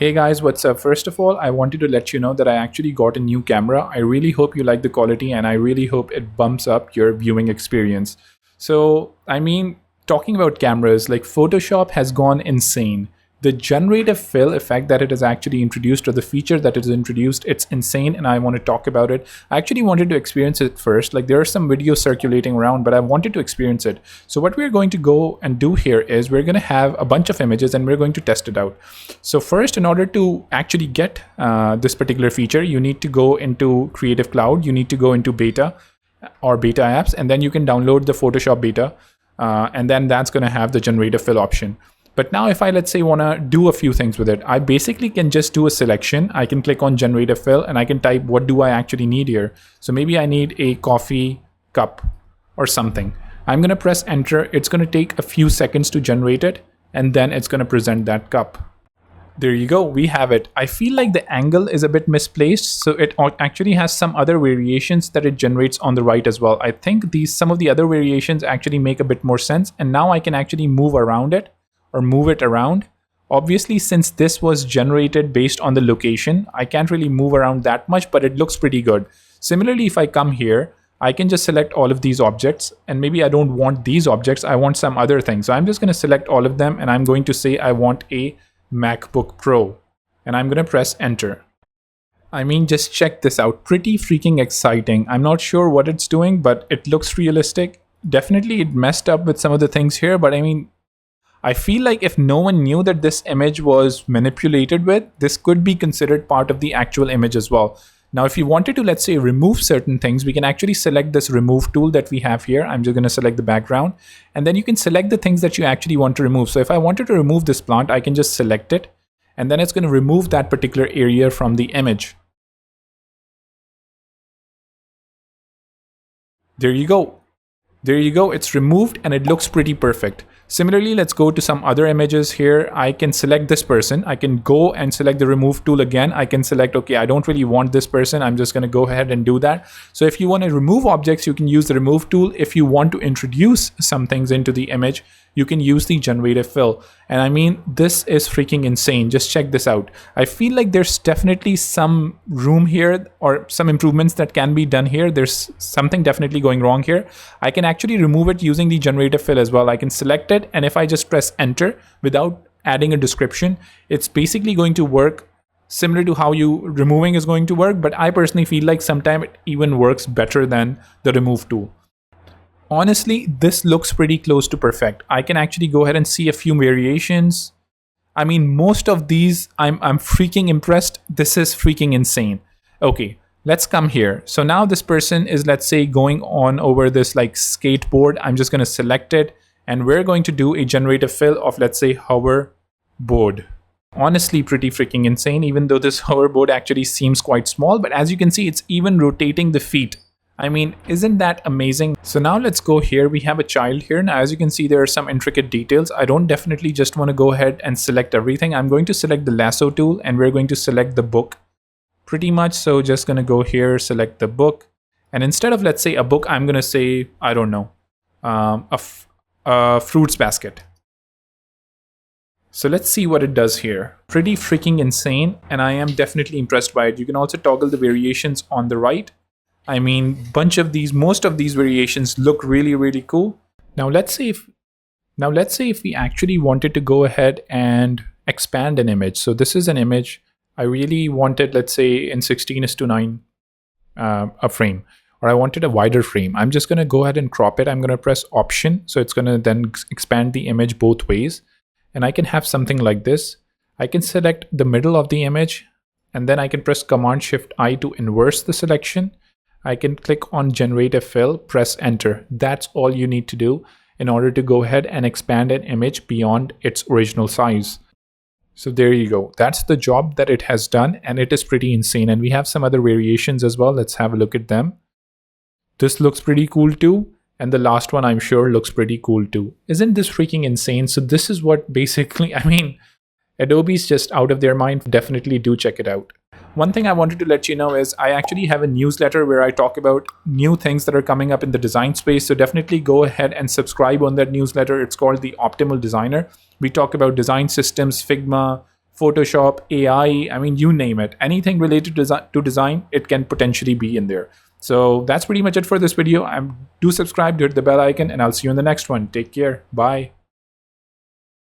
Hey guys, what's up? First of all, I wanted to let you know that I actually got a new camera. I really hope you like the quality and I really hope it bumps up your viewing experience. Talking about cameras, like Photoshop has gone insane. The generative fill effect that it has actually introduced, or the feature that it has introduced, it's insane and I want to talk about it. I actually wanted to experience it first. Like, there are some videos circulating around, but I wanted to experience it. So what we're going to go and do here is we're going to have a bunch of images and we're going to test it out. So first, in order to actually get this particular feature, you need to go into Creative Cloud, you need to go into beta or beta apps, and then you can download the Photoshop beta, and then that's going to have the generative fill option. But now if I, let's say, want to do a few things with it, I basically can just do a selection. I can click on generative fill and I can type, what do I actually need here? So maybe I need a coffee cup or something. I'm going to press enter. It's going to take a few seconds to generate it, and then it's going to present that cup. There you go, we have it. I feel like the angle is a bit misplaced, so it actually has some other variations that it generates on the right as well. I think some of the other variations actually make a bit more sense, and now I can actually move around it or move it around. Obviously, since this was generated based on the location, I can't really move around that much, but it looks pretty good. Similarly, if I come here, I can just select all of these objects, and maybe I don't want these objects, I want some other thing. So I'm just going to select all of them and I'm going to say I want a MacBook Pro, and I'm going to press enter. Just check this out. Pretty freaking exciting. I'm not sure what it's doing, but it looks realistic. Definitely it messed up with some of the things here, but I feel like if no one knew that this image was manipulated with, this could be considered part of the actual image as well. Now, if you wanted to, let's say, remove certain things, we can actually select this remove tool that we have here. I'm just going to select the background, and then you can select the things that you actually want to remove. So if I wanted to remove this plant, I can just select it, and then it's going to remove that particular area from the image. There you go. There you go. It's removed and it looks pretty perfect. Similarly, let's go to some other images here. I can select this person. I can go and select the remove tool again. I can select, okay, I don't really want this person. I'm just going to go ahead and do that. So if you want to remove objects, you can use the remove tool. If you want to introduce some things into the image, you can use the generative fill. And this is freaking insane. Just check this out. I feel like there's definitely some room here or some improvements that can be done here. There's something definitely going wrong here. I can actually remove it using the generative fill as well. I can select it, and if I just press enter without adding a description, it's basically going to work similar to how removing is going to work. But I personally feel like sometimes it even works better than the remove tool. Honestly, this looks pretty close to perfect. I can actually go ahead and see a few variations. Most of these, I'm freaking impressed. This is freaking insane. Okay, let's come here. So now this person is, let's say, going on over this like skateboard. I'm just going to select it, and we're going to do a generative fill of, let's say, hoverboard. Honestly, pretty freaking insane, even though this hoverboard actually seems quite small. But as you can see, it's even rotating the feet. Isn't that amazing? So now let's go here. We have a child here. Now, as you can see, there are some intricate details. I don't definitely just want to go ahead and select everything. I'm going to select the lasso tool, and we're going to select the book pretty much. So just going to go here, select the book. And instead of, let's say, a book, I'm going to say, I don't know, a fruits basket. So let's see what it does here. Pretty freaking insane, and I am definitely impressed by it. You can also toggle the variations on the right. Most of these variations look really, really cool. Now let's say if we actually wanted to go ahead and expand an image. So this is an image. I really wanted, let's say, in 16:9 a frame, or I wanted a wider frame. I'm just going to go ahead and crop it. I'm going to press Option. So it's going to then expand the image both ways. And I can have something like this. I can select the middle of the image, and then I can press Command-Shift-I to inverse the selection. I can click on Generative Fill, press enter. That's all you need to do in order to go ahead and expand an image beyond its original size. So there you go. That's the job that it has done, and it is pretty insane. And we have some other variations as well. Let's have a look at them. This looks pretty cool too. And the last one, I'm sure, looks pretty cool too. Isn't this freaking insane? So this is what basically, Adobe's just out of their mind. Definitely do check it out. One thing I wanted to let you know is I actually have a newsletter where I talk about new things that are coming up in the design space. So definitely go ahead and subscribe on that newsletter. It's called The Optimal Designer. We talk about design systems, Figma, Photoshop, AI, I mean, you name it. Anything related to design, it can potentially be in there. So that's pretty much it for this video. Do subscribe, hit the bell icon, and I'll see you in the next one. Take care. Bye.